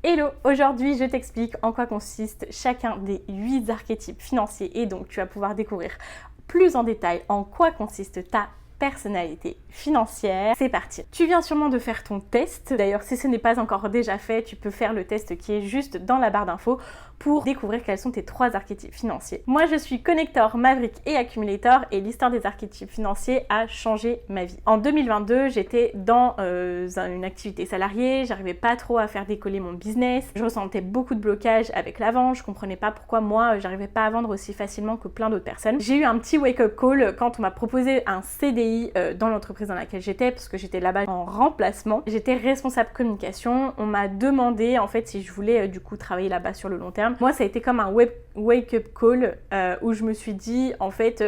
Hello, aujourd'hui je t'explique en quoi consiste chacun des 8 archétypes financiers et donc tu vas pouvoir découvrir plus en détail en quoi consiste ta personnalité financière. C'est parti. Tu viens sûrement de faire ton test. D'ailleurs, si ce n'est pas encore déjà fait, tu peux faire le test qui est juste dans la barre d'infos pour découvrir quels sont tes 3 archétypes financiers. Moi, je suis Connector, Maverick et Accumulator et l'histoire des archétypes financiers a changé ma vie. En 2022, j'étais dans une activité salariée, j'arrivais pas trop à faire décoller mon business, je ressentais beaucoup de blocages avec la vente, je comprenais pas pourquoi moi, j'arrivais pas à vendre aussi facilement que plein d'autres personnes. J'ai eu un petit wake-up call quand on m'a proposé un CDI dans l'entreprise dans laquelle j'étais, parce que j'étais là-bas en remplacement. J'étais responsable communication, on m'a demandé en fait si je voulais du coup travailler là-bas sur le long terme. Moi, ça a été comme un wake-up call où je me suis dit, en fait,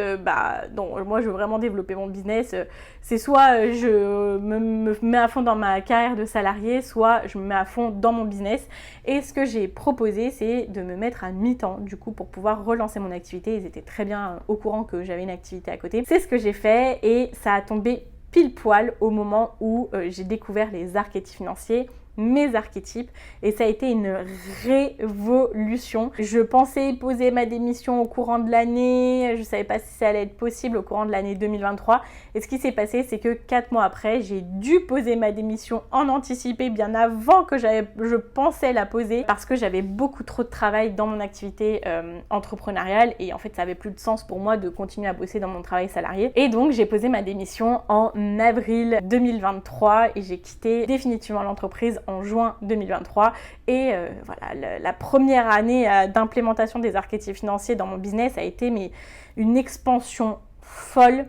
non, moi, je veux vraiment développer mon business. C'est soit je me mets à fond dans ma carrière de salarié, soit je me mets à fond dans mon business. Et ce que j'ai proposé, c'est de me mettre à mi-temps, du coup, pour pouvoir relancer mon activité. Ils étaient très bien au courant que j'avais une activité à côté. C'est ce que j'ai fait et ça a tombé pile poil au moment où j'ai découvert les archétypes financiers, mes archétypes, et ça a été une révolution. Je pensais poser ma démission au courant de l'année, je savais pas si ça allait être possible au courant de l'année 2023, et ce qui s'est passé, c'est que 4 mois après, j'ai dû poser ma démission en anticipé bien avant que je pensais la poser, parce que j'avais beaucoup trop de travail dans mon activité entrepreneuriale, et en fait ça avait plus de sens pour moi de continuer à bosser dans mon travail salarié, et donc j'ai posé ma démission en avril 2023 et j'ai quitté définitivement l'entreprise en juin 2023 et voilà, la première année d'implémentation des archétypes financiers dans mon business a été une expansion folle.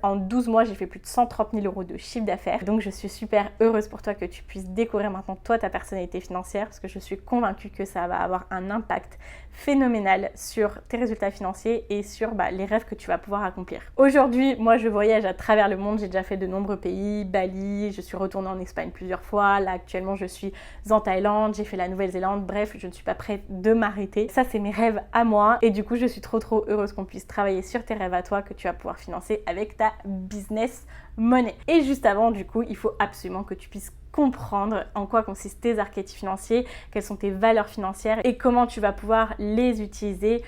En 12 mois, j'ai fait plus de 130 000 € de chiffre d'affaires. Donc, je suis super heureuse pour toi que tu puisses découvrir maintenant toi ta personnalité financière parce que je suis convaincue que ça va avoir un impact phénoménal sur tes résultats financiers et sur les rêves que tu vas pouvoir accomplir. Aujourd'hui, moi, je voyage à travers le monde. J'ai déjà fait de nombreux pays, Bali, je suis retournée en Espagne plusieurs fois. Là, actuellement, je suis en Thaïlande, j'ai fait la Nouvelle-Zélande. Bref, je ne suis pas prête de m'arrêter. Ça, c'est mes rêves à moi. Et du coup, je suis trop heureuse qu'on puisse travailler sur tes rêves à toi que tu vas pouvoir financer avec ta business money. Et juste avant, du coup, il faut absolument que tu puisses comprendre en quoi consistent tes archétypes financiers, quelles sont tes valeurs financières et comment tu vas pouvoir les utiliser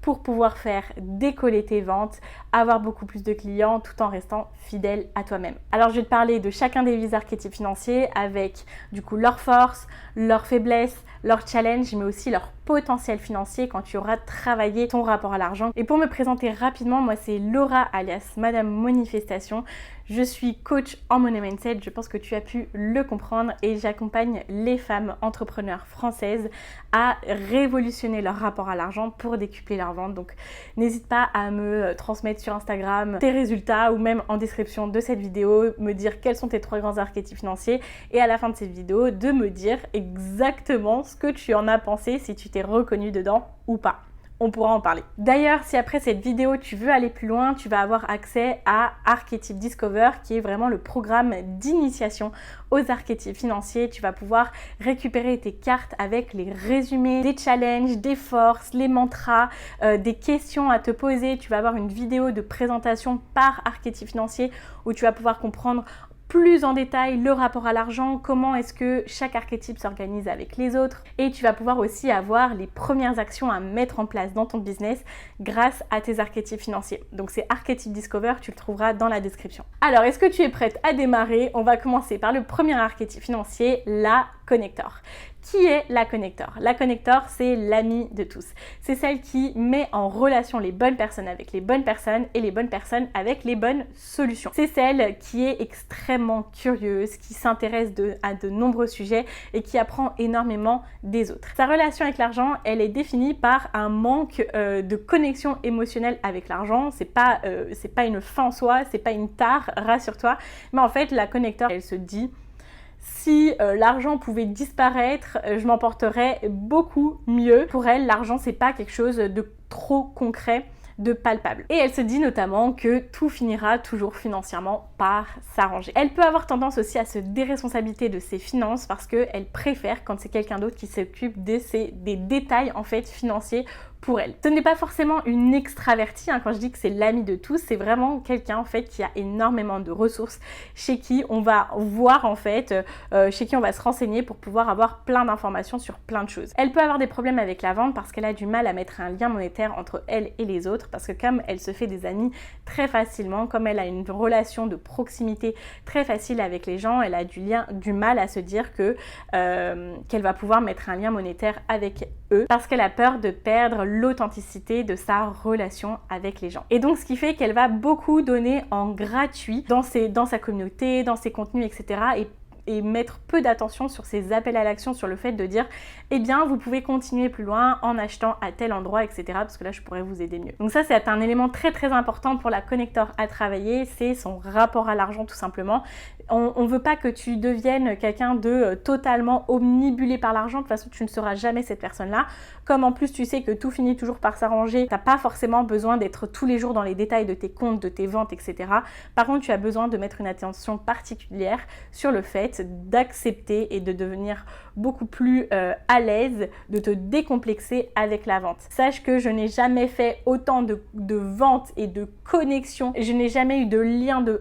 pour pouvoir faire décoller tes ventes, avoir beaucoup plus de clients tout en restant fidèle à toi-même. Alors je vais te parler de chacun des 8 archétypes financiers avec du coup leurs forces, leurs faiblesses, leurs challenges, mais aussi leur potentiel financier quand tu auras travaillé ton rapport à l'argent. Et pour me présenter rapidement, moi c'est Laura alias Madame Manifestation. Je suis coach en money mindset, je pense que tu as pu le comprendre et j'accompagne les femmes entrepreneurs françaises à révolutionner leur rapport à l'argent pour décupler leur vente. Donc n'hésite pas à me transmettre sur Instagram tes résultats ou même en description de cette vidéo, me dire quels sont tes 3 grands archétypes financiers et à la fin de cette vidéo de me dire exactement ce que tu en as pensé, si tu t'es reconnu dedans ou pas. On pourra en parler. D'ailleurs, si après cette vidéo, tu veux aller plus loin, tu vas avoir accès à Archetype Discover, qui est vraiment le programme d'initiation aux archétypes financiers. Tu vas pouvoir récupérer tes cartes avec les résumés, des challenges, des forces, les mantras, des questions à te poser. Tu vas avoir une vidéo de présentation par archétype financier où tu vas pouvoir comprendre plus en détail le rapport à l'argent, comment est-ce que chaque archétype s'organise avec les autres et tu vas pouvoir aussi avoir les premières actions à mettre en place dans ton business grâce à tes archétypes financiers. Donc c'est Archetype Discover, tu le trouveras dans la description. Alors est-ce que tu es prête à démarrer? On va commencer par le premier archétype financier, la Connector. Qui est la Connector? La Connector, c'est l'amie de tous. C'est celle qui met en relation les bonnes personnes avec les bonnes personnes et les bonnes personnes avec les bonnes solutions. C'est celle qui est extrêmement curieuse, qui s'intéresse à de nombreux sujets et qui apprend énormément des autres. Sa relation avec l'argent, elle est définie par un manque de connexion émotionnelle avec l'argent. C'est pas une fin en soi, c'est pas une tare, rassure-toi. Mais en fait, la Connector, elle se dit: si l'argent pouvait disparaître, je m'en porterais beaucoup mieux. Pour elle, l'argent, c'est pas quelque chose de trop concret, de palpable. Et elle se dit notamment que tout finira toujours financièrement par s'arranger. Elle peut avoir tendance aussi à se déresponsabiliser de ses finances parce qu'elle préfère quand c'est quelqu'un d'autre qui s'occupe des détails en fait financiers pour elle. Ce n'est pas forcément une extravertie, quand je dis que c'est l'amie de tous, c'est vraiment quelqu'un en fait qui a énormément de ressources, chez qui on va voir en fait, chez qui on va se renseigner pour pouvoir avoir plein d'informations sur plein de choses. Elle peut avoir des problèmes avec la vente parce qu'elle a du mal à mettre un lien monétaire entre elle et les autres, parce que comme elle se fait des amis très facilement, comme elle a une relation de proximité très facile avec les gens, elle a du mal à se dire que qu'elle va pouvoir mettre un lien monétaire avec eux, parce qu'elle a peur de perdre l'authenticité de sa relation avec les gens. Et donc ce qui fait qu'elle va beaucoup donner en gratuit dans sa communauté, dans ses contenus, etc. et mettre peu d'attention sur ses appels à l'action, sur le fait de dire eh bien vous pouvez continuer plus loin en achetant à tel endroit, etc. parce que là je pourrais vous aider mieux. Donc ça c'est un élément très très important pour la connector à travailler, c'est son rapport à l'argent tout simplement. On veut pas que tu deviennes quelqu'un de totalement omnibulé par l'argent, de toute façon tu ne seras jamais cette personne-là. Comme en plus tu sais que tout finit toujours par s'arranger, t'as pas forcément besoin d'être tous les jours dans les détails de tes comptes, de tes ventes, etc. Par contre tu as besoin de mettre une attention particulière sur le fait d'accepter et de devenir beaucoup plus à l'aise, de te décomplexer avec la vente. Sache que je n'ai jamais fait autant de ventes et de connexions, et je n'ai jamais eu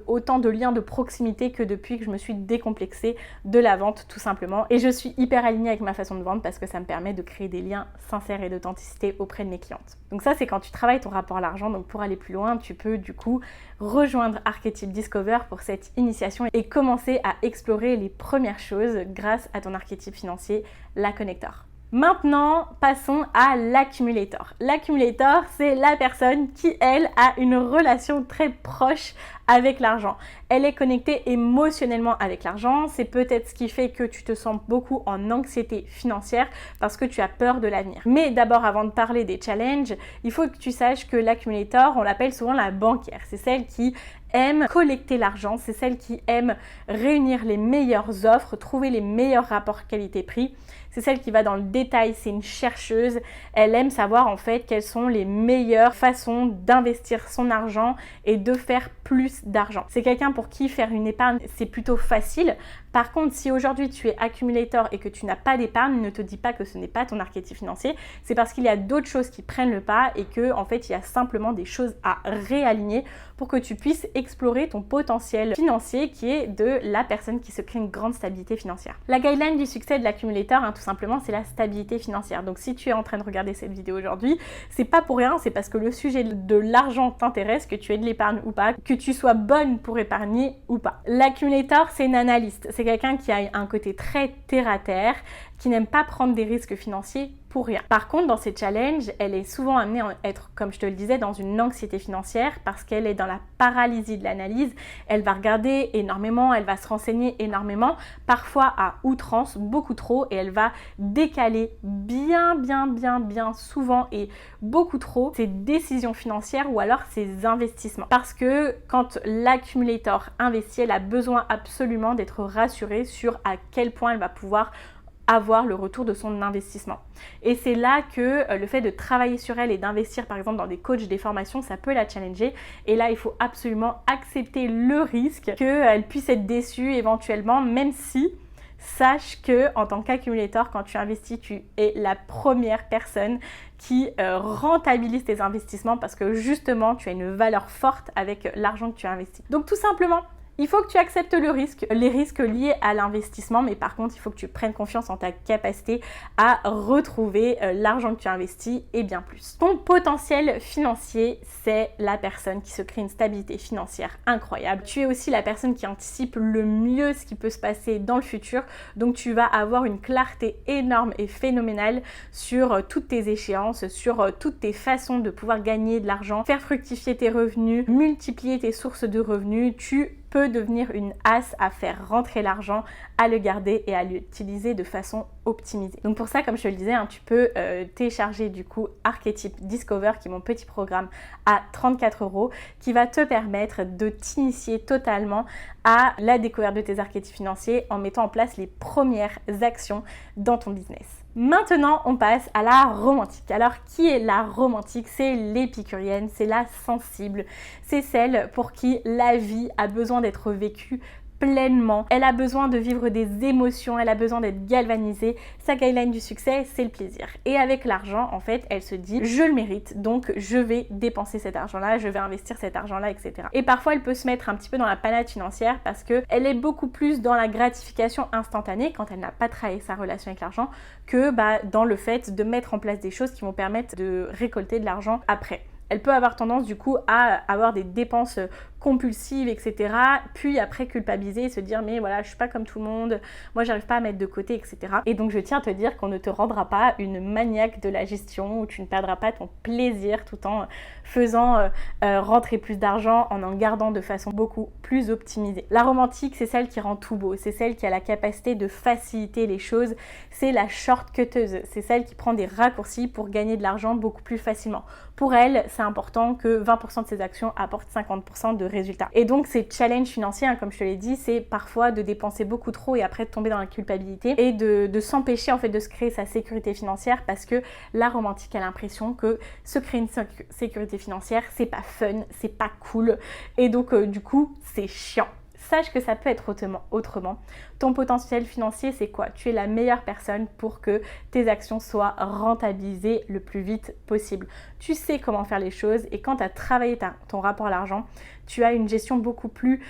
autant de liens de proximité que depuis que je me suis décomplexée de la vente tout simplement. Et je suis hyper alignée avec ma façon de vendre parce que ça me permet de créer des liens sincères et d'authenticité auprès de mes clientes. Donc ça c'est quand tu travailles ton rapport à l'argent. Donc pour aller plus loin, tu peux du coup rejoindre Archetype Discover pour cette initiation et commencer à explorer les premières choses grâce à ton archétype financier, la connector. Maintenant, passons à l'accumulator. L'accumulator, c'est la personne qui, elle, a une relation très proche avec l'argent. Elle est connectée émotionnellement avec l'argent. C'est peut-être ce qui fait que tu te sens beaucoup en anxiété financière parce que tu as peur de l'avenir. Mais d'abord, avant de parler des challenges, il faut que tu saches que l'accumulator, on l'appelle souvent la banquière. C'est celle qui aime collecter l'argent, c'est celle qui aime réunir les meilleures offres, trouver les meilleurs rapports qualité-prix. C'est celle qui va dans le détail, c'est une chercheuse. Elle aime savoir en fait quelles sont les meilleures façons d'investir son argent et de faire plus d'argent. C'est quelqu'un pour qui faire une épargne, c'est plutôt facile. Par contre, si aujourd'hui tu es accumulator et que tu n'as pas d'épargne, ne te dis pas que ce n'est pas ton archétype financier. C'est parce qu'il y a d'autres choses qui prennent le pas et que en fait, il y a simplement des choses à réaligner pour que tu puisses explorer ton potentiel financier qui est de la personne qui se crée une grande stabilité financière. La guideline du succès de l'accumulator, tout simplement, c'est la stabilité financière. Donc si tu es en train de regarder cette vidéo aujourd'hui, c'est pas pour rien, c'est parce que le sujet de l'argent t'intéresse, que tu aies de l'épargne ou pas, que tu sois bonne pour épargner ou pas. L'accumulator, c'est une analyste. C'est quelqu'un qui a un côté très terre à terre, qui n'aime pas prendre des risques financiers pour rien. Par contre, dans ces challenges, elle est souvent amenée à être, comme je te le disais, dans une anxiété financière parce qu'elle est dans la paralysie de l'analyse. Elle va regarder énormément, elle va se renseigner énormément, parfois à outrance, beaucoup trop, et elle va décaler bien souvent et beaucoup trop ses décisions financières ou alors ses investissements. Parce que quand l'accumulator investit, elle a besoin absolument d'être rassurée sur à quel point elle va pouvoir avoir le retour de son investissement. Et c'est là que le fait de travailler sur elle et d'investir par exemple dans des coachs, des formations, ça peut la challenger. Et là, il faut absolument accepter le risque qu'elle puisse être déçue éventuellement, même si sache que en tant qu'accumulator, quand tu investis, tu es la première personne qui rentabilise tes investissements parce que justement, tu as une valeur forte avec l'argent que tu as investi. Donc tout simplement, il faut que tu acceptes le risque, les risques liés à l'investissement, mais par contre, il faut que tu prennes confiance en ta capacité à retrouver l'argent que tu as investi et bien plus. Ton potentiel financier, c'est la personne qui se crée une stabilité financière incroyable. Tu es aussi la personne qui anticipe le mieux ce qui peut se passer dans le futur, donc tu vas avoir une clarté énorme et phénoménale sur toutes tes échéances, sur toutes tes façons de pouvoir gagner de l'argent, faire fructifier tes revenus, multiplier tes sources de revenus. Tu peut devenir une as à faire rentrer l'argent, à le garder et à l'utiliser de façon optimisée. Donc pour ça, comme je te le disais, tu peux télécharger du coup Archetype Discover, qui est mon petit programme à 34 € qui va te permettre de t'initier totalement à la découverte de tes archétypes financiers en mettant en place les premières actions dans ton business. Maintenant, on passe à la romantique. Alors, qui est la romantique? C'est l'épicurienne, c'est la sensible. C'est celle pour qui la vie a besoin d'être vécue pleinement, elle a besoin de vivre des émotions, elle a besoin d'être galvanisée. Sa guideline du succès, c'est le plaisir. Et avec l'argent, en fait, elle se dit je le mérite, donc je vais dépenser cet argent-là, je vais investir cet argent-là, etc. Et parfois, elle peut se mettre un petit peu dans la panade financière parce qu'elle est beaucoup plus dans la gratification instantanée quand elle n'a pas travaillé sa relation avec l'argent que dans le fait de mettre en place des choses qui vont permettre de récolter de l'argent après. Elle peut avoir tendance du coup à avoir des dépenses compulsives, etc. Puis après culpabiliser et se dire mais voilà, je suis pas comme tout le monde, moi j'arrive pas à mettre de côté, etc. Et donc je tiens à te dire qu'on ne te rendra pas une maniaque de la gestion où tu ne perdras pas ton plaisir tout en faisant rentrer plus d'argent, en gardant de façon beaucoup plus optimisée. La romantique, c'est celle qui rend tout beau, c'est celle qui a la capacité de faciliter les choses, c'est la shortcuteuse, c'est celle qui prend des raccourcis pour gagner de l'argent beaucoup plus facilement. Pour elle, c'est important que 20% de ses actions apportent 50% de résultats. Et donc ces challenges financiers, comme je te l'ai dit, c'est parfois de dépenser beaucoup trop et après de tomber dans la culpabilité et de s'empêcher en fait de se créer sa sécurité financière parce que la romantique a l'impression que se créer une sécurité financière, c'est pas fun, c'est pas cool et donc du coup c'est chiant. Sache que ça peut être autrement. Ton potentiel financier, c'est quoi? Tu es la meilleure personne pour que tes actions soient rentabilisées le plus vite possible. Tu sais comment faire les choses et quand tu as travaillé ton rapport à l'argent, tu as une gestion beaucoup plus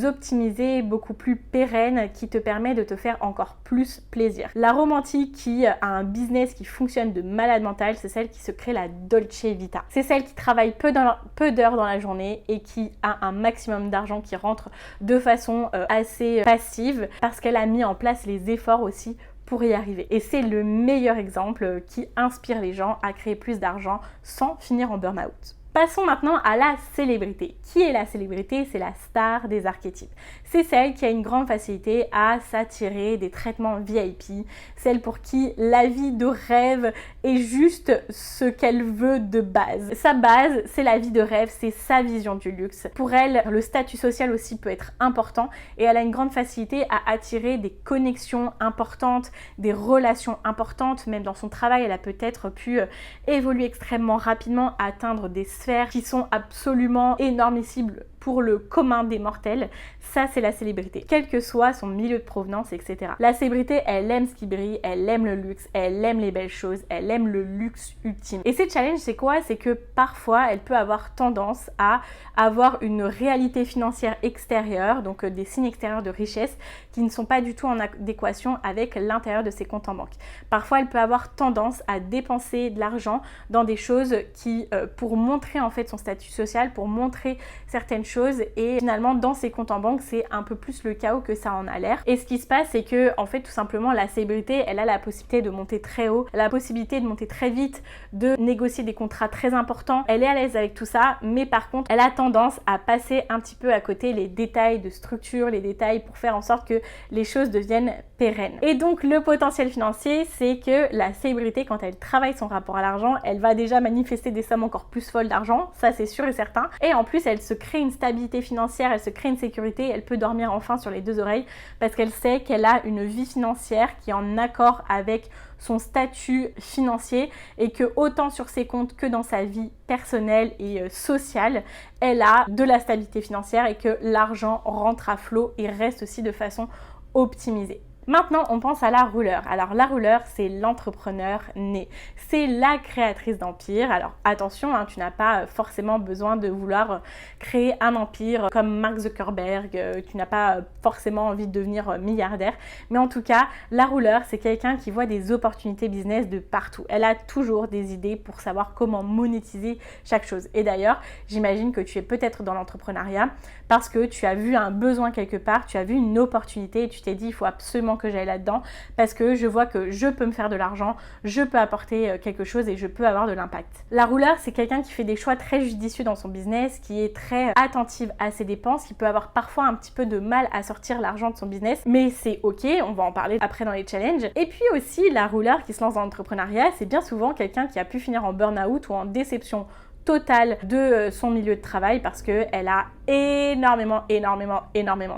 optimisée, beaucoup plus pérenne qui te permet de te faire encore plus plaisir. La romantique qui a un business qui fonctionne de malade mental, c'est celle qui se crée la Dolce Vita. C'est celle qui travaille peu d'heures dans la journée et qui a un maximum d'argent qui rentre de façon assez passive parce qu'elle a mis en place les efforts aussi pour y arriver. Et c'est le meilleur exemple qui inspire les gens à créer plus d'argent sans finir en burn-out. Passons maintenant à la célébrité. Qui est la célébrité? C'est la star des archétypes. C'est celle qui a une grande facilité à s'attirer des traitements VIP, celle pour qui la vie de rêve est juste ce qu'elle veut de base. Sa base, c'est la vie de rêve, c'est sa vision du luxe. Pour elle, le statut social aussi peut être important et elle a une grande facilité à attirer des connexions importantes, des relations importantes. Même dans son travail, elle a peut-être pu évoluer extrêmement rapidement, à atteindre des sphères qui sont absolument énormissibles pour le commun des mortels. Ça, c'est la célébrité, quel que soit son milieu de provenance, etc. La célébrité, elle aime ce qui brille, elle aime le luxe, elle aime les belles choses, elle aime le luxe ultime. Et ces challenges, c'est quoi? C'est que parfois, elle peut avoir tendance à avoir une réalité financière extérieure, donc des signes extérieurs de richesse qui ne sont pas du tout en adéquation avec l'intérieur de ses comptes en banque. Parfois, elle peut avoir tendance à dépenser de l'argent dans des choses qui, pour montrer en fait son statut social, pour montrer certaines choses, et finalement dans ses comptes en banque c'est un peu plus le chaos que ça en a l'air. Et ce qui se passe, c'est que en fait tout simplement la célébrité, elle a la possibilité de monter très haut, elle a la possibilité de monter très vite, de négocier des contrats très importants, elle est à l'aise avec tout ça, mais par contre elle a tendance à passer un petit peu à côté les détails de structure, les détails pour faire en sorte que les choses deviennent pérennes. Et donc le potentiel financier, c'est que la célébrité, quand elle travaille son rapport à l'argent, elle va déjà manifester des sommes encore plus folles d'argent, ça c'est sûr et certain, et en plus elle se crée une stabilité financière, elle se crée une sécurité, elle peut dormir enfin sur les deux oreilles parce qu'elle sait qu'elle a une vie financière qui est en accord avec son statut financier et que autant sur ses comptes que dans sa vie personnelle et sociale, elle a de la stabilité financière et que l'argent rentre à flot et reste aussi de façon optimisée. Maintenant, on pense à la rouleur. Alors, la rouleur, c'est l'entrepreneur né. C'est la créatrice d'empire. Alors, attention, tu n'as pas forcément besoin de vouloir créer un empire comme Mark Zuckerberg. Tu n'as pas forcément envie de devenir milliardaire. Mais en tout cas, la rouleur, c'est quelqu'un qui voit des opportunités business de partout. Elle a toujours des idées pour savoir comment monétiser chaque chose. Et d'ailleurs, j'imagine que tu es peut-être dans l'entrepreneuriat parce que tu as vu un besoin quelque part, tu as vu une opportunité et tu t'es dit, il faut absolument que j'aille là-dedans parce que je vois que je peux me faire de l'argent, je peux apporter quelque chose et je peux avoir de l'impact. La rouleur, c'est quelqu'un qui fait des choix très judicieux dans son business, qui est très attentive à ses dépenses, qui peut avoir parfois un petit peu de mal à sortir l'argent de son business, mais c'est ok, on va en parler après dans les challenges. Et puis aussi, la rouleur qui se lance dans l'entrepreneuriat, c'est bien souvent quelqu'un qui a pu finir en burn-out ou en déception totale de son milieu de travail parce qu'elle a énormément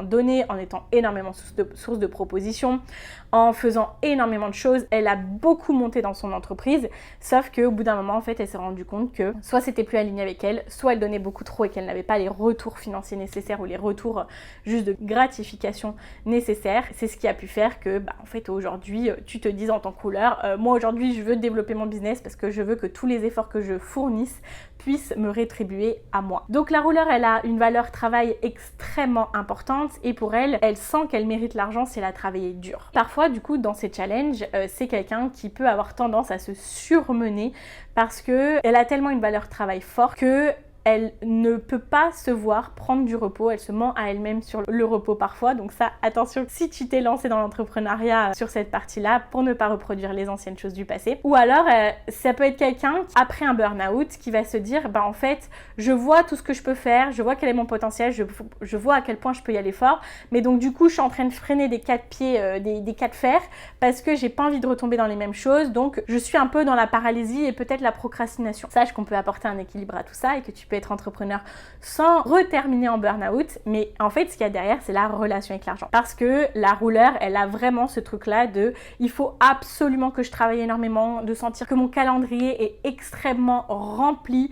donné, en étant énormément source de propositions, en faisant énormément de choses. Elle a beaucoup monté dans son entreprise, sauf qu'au bout d'un moment, en fait, elle s'est rendue compte que soit c'était plus aligné avec elle, soit elle donnait beaucoup trop et qu'elle n'avait pas les retours financiers nécessaires ou les retours juste de gratification nécessaires. C'est ce qui a pu faire que, en fait, aujourd'hui, tu te dises en tant que rouleur, moi aujourd'hui, je veux développer mon business parce que je veux que tous les efforts que je fournisse puissent me rétribuer à moi. Donc la rouleur, elle a une valeur travail extrêmement importante et pour elle, elle sent qu'elle mérite l'argent si elle a travaillé dur. Parfois, du coup, dans ces challenges, c'est quelqu'un qui peut avoir tendance à se surmener parce que elle a tellement une valeur travail forte que elle ne peut pas se voir prendre du repos, elle se ment à elle-même sur le repos parfois, donc ça, attention, si tu t'es lancé dans l'entrepreneuriat sur cette partie-là, pour ne pas reproduire les anciennes choses du passé. Ou alors, ça peut être quelqu'un, après un burn-out, qui va se dire, en fait, je vois tout ce que je peux faire, je vois quel est mon potentiel, je vois à quel point je peux y aller fort, mais donc du coup, je suis en train de freiner des cas de pied, des cas de fer, parce que j'ai pas envie de retomber dans les mêmes choses, donc je suis un peu dans la paralysie et peut-être la procrastination. Sache qu'on peut apporter un équilibre à tout ça et que tu peux être entrepreneur sans reterminer en burn-out, mais en fait ce qu'il y a derrière c'est la relation avec l'argent, parce que la rouleur elle a vraiment ce truc là de il faut absolument que je travaille énormément, de sentir que mon calendrier est extrêmement rempli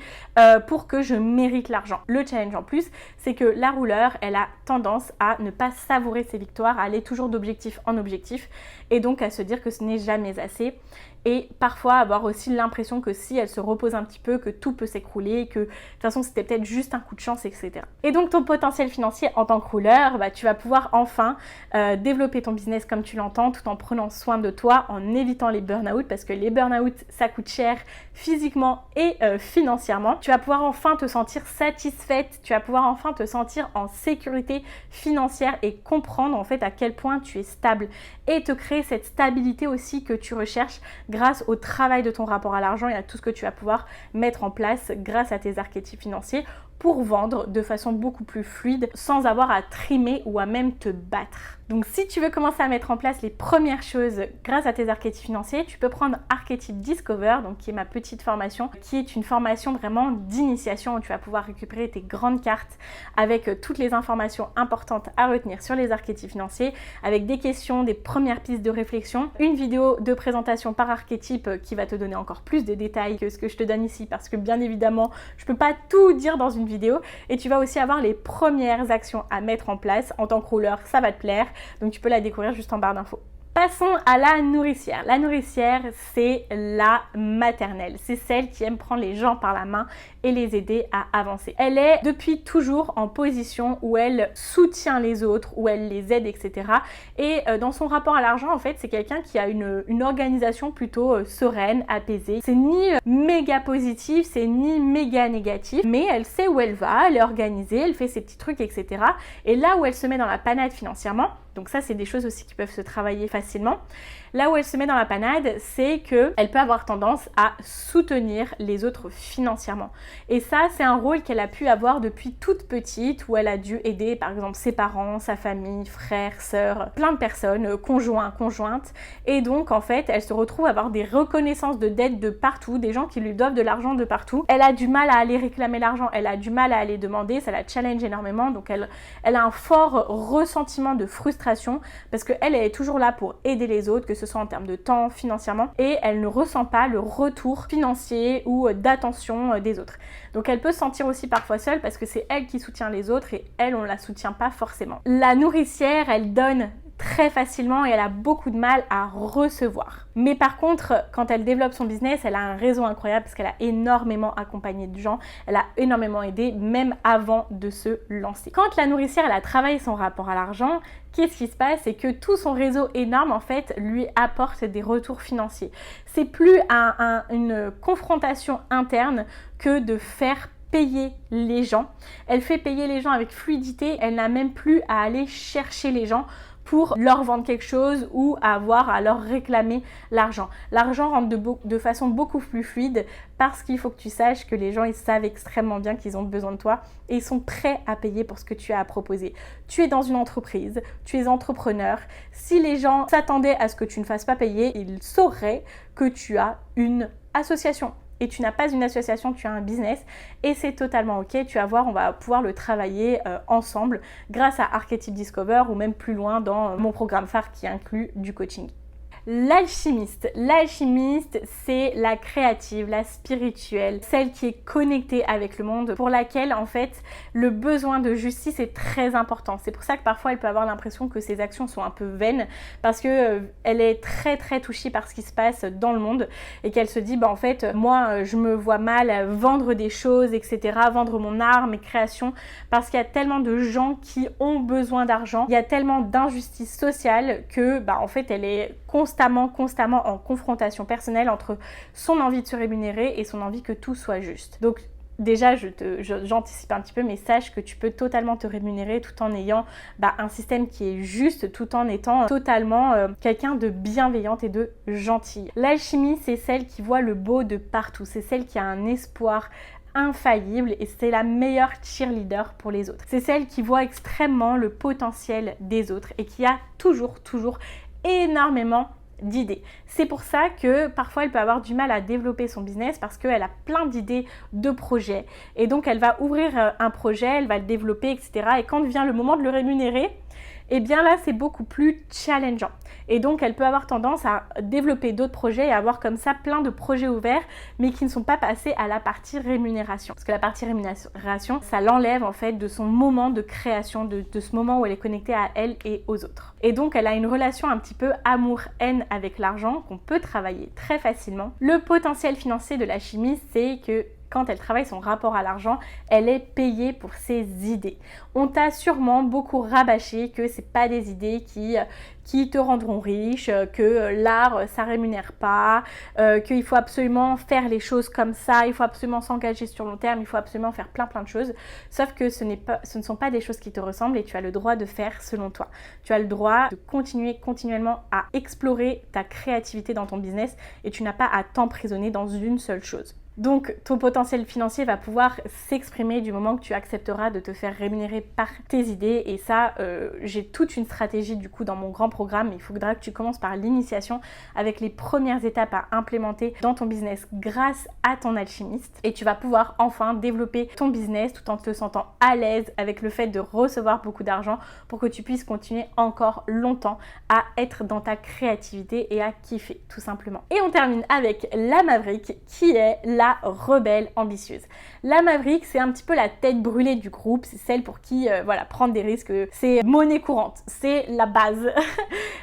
pour que je mérite l'argent. Le challenge en plus c'est que la rouleur elle a tendance à ne pas savourer ses victoires, à aller toujours d'objectif en objectif et donc à se dire que ce n'est jamais assez et parfois avoir aussi l'impression que si elle se repose un petit peu, que tout peut s'écrouler, que de toute façon c'était peut-être juste un coup de chance, etc. Et donc ton potentiel financier en tant que rouleur, tu vas pouvoir enfin développer ton business comme tu l'entends, tout en prenant soin de toi, en évitant les burn-out, parce que les burn-out ça coûte cher physiquement et financièrement. Tu vas pouvoir enfin te sentir satisfaite, tu vas pouvoir enfin te sentir en sécurité financière et comprendre en fait à quel point tu es stable et te créer cette stabilité aussi que tu recherches grâce au travail de ton rapport à l'argent et à tout ce que tu vas pouvoir mettre en place grâce à tes archétypes financiers pour vendre de façon beaucoup plus fluide sans avoir à trimer ou à même te battre. Donc si tu veux commencer à mettre en place les premières choses grâce à tes archétypes financiers, tu peux prendre Archétype Discover, donc qui est ma petite formation, qui est une formation vraiment d'initiation où tu vas pouvoir récupérer tes grandes cartes avec toutes les informations importantes à retenir sur les archétypes financiers, avec des questions, des premières pistes de réflexion, une vidéo de présentation par archétype qui va te donner encore plus de détails que ce que je te donne ici parce que bien évidemment, je peux pas tout dire dans une vidéo et tu vas aussi avoir les premières actions à mettre en place en tant que rouleur, ça va te plaire. Donc tu peux la découvrir juste en barre d'infos. Passons à la nourricière. La nourricière, c'est la maternelle. C'est celle qui aime prendre les gens par la main et les aider à avancer. Elle est depuis toujours en position où elle soutient les autres, où elle les aide, etc. Et dans son rapport à l'argent, en fait, c'est quelqu'un qui a une organisation plutôt sereine, apaisée. C'est ni méga positif, c'est ni méga négatif, mais elle sait où elle va, elle est organisée, elle fait ses petits trucs, etc. Et là où elle se met dans la panade financièrement, donc ça, c'est des choses aussi qui peuvent se travailler facilement. Là où elle se met dans la panade, c'est qu'elle peut avoir tendance à soutenir les autres financièrement. Et ça, c'est un rôle qu'elle a pu avoir depuis toute petite, où elle a dû aider, par exemple, ses parents, sa famille, frères, sœurs, plein de personnes, conjoints, conjointes. Et donc, en fait, elle se retrouve à avoir des reconnaissances de dettes de partout, des gens qui lui doivent de l'argent de partout. Elle a du mal à aller réclamer l'argent, elle a du mal à aller demander, ça la challenge énormément. Donc, elle a un fort ressentiment de frustration parce qu'elle est toujours là pour aider les autres, que ce soit en termes de temps, financièrement, et elle ne ressent pas le retour financier ou d'attention des autres. Donc elle peut se sentir aussi parfois seule parce que c'est elle qui soutient les autres et elle, on la soutient pas forcément. La nourricière, elle donne très facilement et elle a beaucoup de mal à recevoir. Mais par contre, quand elle développe son business, elle a un réseau incroyable parce qu'elle a énormément accompagné de gens, elle a énormément aidé même avant de se lancer. Quand la nourricière, elle a travaillé son rapport à l'argent, qu'est-ce qui se passe? C'est que tout son réseau énorme, en fait, lui apporte des retours financiers. C'est plus une confrontation interne que de faire payer les gens. Elle fait payer les gens avec fluidité, elle n'a même plus à aller chercher les gens pour leur vendre quelque chose ou avoir à leur réclamer l'argent. L'argent rentre de façon beaucoup plus fluide parce qu'il faut que tu saches que les gens, ils savent extrêmement bien qu'ils ont besoin de toi et ils sont prêts à payer pour ce que tu as à proposer. Tu es dans une entreprise, tu es entrepreneur. Si les gens s'attendaient à ce que tu ne fasses pas payer, ils sauraient que tu as une association. et tu n'as pas une association, tu as un business et c'est totalement ok. Tu vas voir, on va pouvoir le travailler ensemble grâce à Archetype Discover ou même plus loin dans mon programme phare qui inclut du coaching. L'alchimiste. L'alchimiste, c'est la créative, la spirituelle, celle qui est connectée avec le monde, pour laquelle en fait le besoin de justice est très important. C'est pour ça que parfois elle peut avoir l'impression que ses actions sont un peu vaines parce que elle est très très touchée par ce qui se passe dans le monde et qu'elle se dit en fait moi je me vois mal vendre des choses, etc., vendre mon art, mes créations, parce qu'il y a tellement de gens qui ont besoin d'argent, il y a tellement d'injustice sociale que en fait elle est constamment en confrontation personnelle entre son envie de se rémunérer et son envie que tout soit juste. Donc déjà, j'anticipe un petit peu, mais sache que tu peux totalement te rémunérer tout en ayant un système qui est juste, tout en étant totalement quelqu'un de bienveillante et de gentille. L'alchimie, c'est celle qui voit le beau de partout, c'est celle qui a un espoir infaillible et c'est la meilleure cheerleader pour les autres. C'est celle qui voit extrêmement le potentiel des autres et qui a toujours énormément d'idées. C'est pour ça que parfois elle peut avoir du mal à développer son business parce qu'elle a plein d'idées de projets et donc elle va ouvrir un projet, elle va le développer, etc. Et quand vient le moment de le rémunérer, et bien là c'est beaucoup plus challengeant et donc elle peut avoir tendance à développer d'autres projets et avoir comme ça plein de projets ouverts mais qui ne sont pas passés à la partie rémunération, parce que la partie rémunération ça l'enlève en fait de son moment de création, de ce moment où elle est connectée à elle et aux autres, et donc elle a une relation un petit peu amour-haine avec l'argent qu'on peut travailler très facilement. Le potentiel financier de l'alchimie, c'est que quand elle travaille son rapport à l'argent, elle est payée pour ses idées. On t'a sûrement beaucoup rabâché que c'est pas des idées qui te rendront riche, que l'art ça rémunère pas, qu'il faut absolument faire les choses comme ça, il faut absolument s'engager sur long terme, il faut absolument faire plein de choses. Sauf que ce ne sont pas des choses qui te ressemblent et tu as le droit de faire selon toi. Tu as le droit de continuer continuellement à explorer ta créativité dans ton business et tu n'as pas à t'emprisonner dans une seule chose. Donc ton potentiel financier va pouvoir s'exprimer du moment que tu accepteras de te faire rémunérer par tes idées, et ça j'ai toute une stratégie du coup dans mon grand programme. Il faudra que tu commences par l'initiation avec les premières étapes à implémenter dans ton business grâce à ton alchimiste, et tu vas pouvoir enfin développer ton business tout en te sentant à l'aise avec le fait de recevoir beaucoup d'argent pour que tu puisses continuer encore longtemps à être dans ta créativité et à kiffer tout simplement. Et on termine avec la Maverick qui est la rebelle ambitieuse. La Maverick, c'est un petit peu la tête brûlée du groupe, c'est celle pour qui prendre des risques, c'est monnaie courante, c'est la base.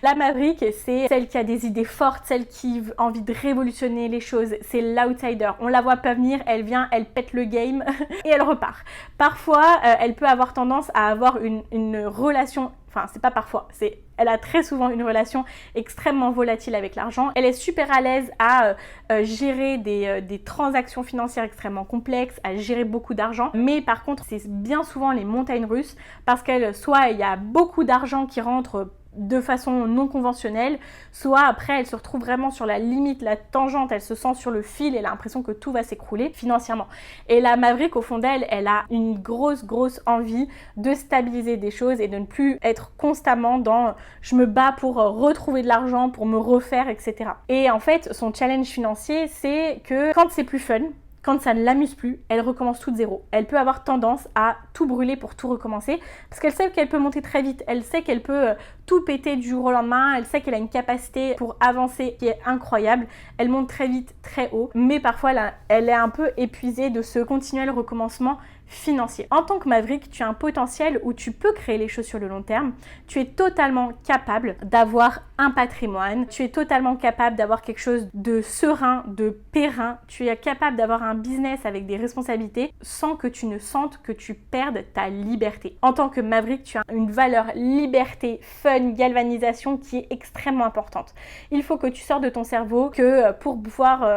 La Maverick, c'est celle qui a des idées fortes, celle qui a envie de révolutionner les choses, c'est l'outsider. On la voit pas venir, elle vient, elle pète le game et elle repart. Parfois, elle peut avoir tendance à avoir une relation, enfin c'est pas parfois, elle a très souvent une relation extrêmement volatile avec l'argent. Elle est super à l'aise à gérer des transactions financières extrêmement complexes, à gérer beaucoup d'argent. Mais par contre, c'est bien souvent les montagnes russes parce soit il y a beaucoup d'argent qui rentre de façon non conventionnelle, soit après elle se retrouve vraiment sur la limite, la tangente, elle se sent sur le fil et elle a l'impression que tout va s'écrouler financièrement. Et la Maverick au fond d'elle, elle a une grosse envie de stabiliser des choses et de ne plus être constamment dans je me bats pour retrouver de l'argent, pour me refaire, etc. Et en fait, son challenge financier, c'est que quand c'est plus fun, quand ça ne l'amuse plus, elle recommence tout de zéro. Elle peut avoir tendance à tout brûler pour tout recommencer parce qu'elle sait qu'elle peut monter très vite. Elle sait qu'elle peut tout péter du jour au lendemain. Elle sait qu'elle a une capacité pour avancer qui est incroyable. Elle monte très vite, très haut. Mais parfois, elle est un peu épuisée de ce continuel recommencement financier. En tant que Maverick, tu as un potentiel où tu peux créer les choses sur le long terme. Tu es totalement capable d'avoir un patrimoine. Tu es totalement capable d'avoir quelque chose de serein, de périn. Tu es capable d'avoir un business avec des responsabilités sans que tu ne sentes que tu perdes ta liberté. En tant que Maverick, tu as une valeur liberté, fun, galvanisation qui est extrêmement importante. Il faut que tu sors de ton cerveau que pour pouvoir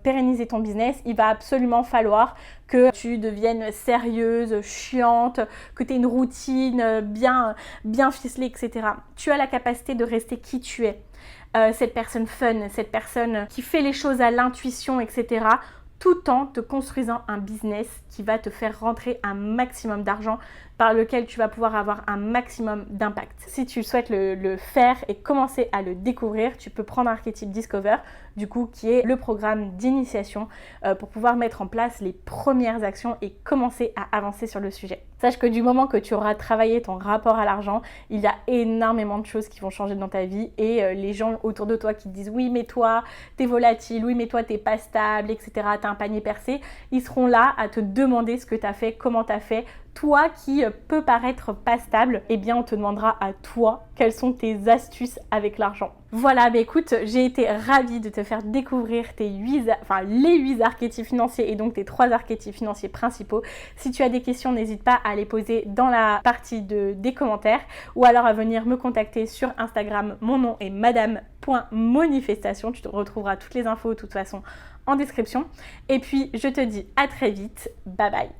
pérenniser ton business, il va absolument falloir que tu deviennes sérieuse, chiante, que tu aies une routine bien ficelée, etc. Tu as la capacité de rester qui tu es. Cette personne fun, cette personne qui fait les choses à l'intuition, etc. tout en te construisant un business qui va te faire rentrer un maximum d'argent, par lequel tu vas pouvoir avoir un maximum d'impact. Si tu souhaites le faire et commencer à le découvrir, tu peux prendre Archetype Discover, du coup qui est le programme d'initiation pour pouvoir mettre en place les premières actions et commencer à avancer sur le sujet. Sache que du moment que tu auras travaillé ton rapport à l'argent, il y a énormément de choses qui vont changer dans ta vie et les gens autour de toi qui te disent oui mais toi t'es volatile, oui mais toi t'es pas stable, etc. T'as un panier percé, ils seront là à te demander ce que t'as fait, comment t'as fait. Toi qui peut paraître pas stable, eh bien on te demandera à toi quelles sont tes astuces avec l'argent. Voilà, bah écoute, j'ai été ravie de te faire découvrir les 8 archétypes financiers et donc tes 3 archétypes financiers principaux. Si tu as des questions, n'hésite pas à les poser dans la partie des commentaires ou alors à venir me contacter sur Instagram. Mon nom est madame.manifestation. Tu te retrouveras toutes les infos de toute façon en description. Et puis je te dis à très vite. Bye bye.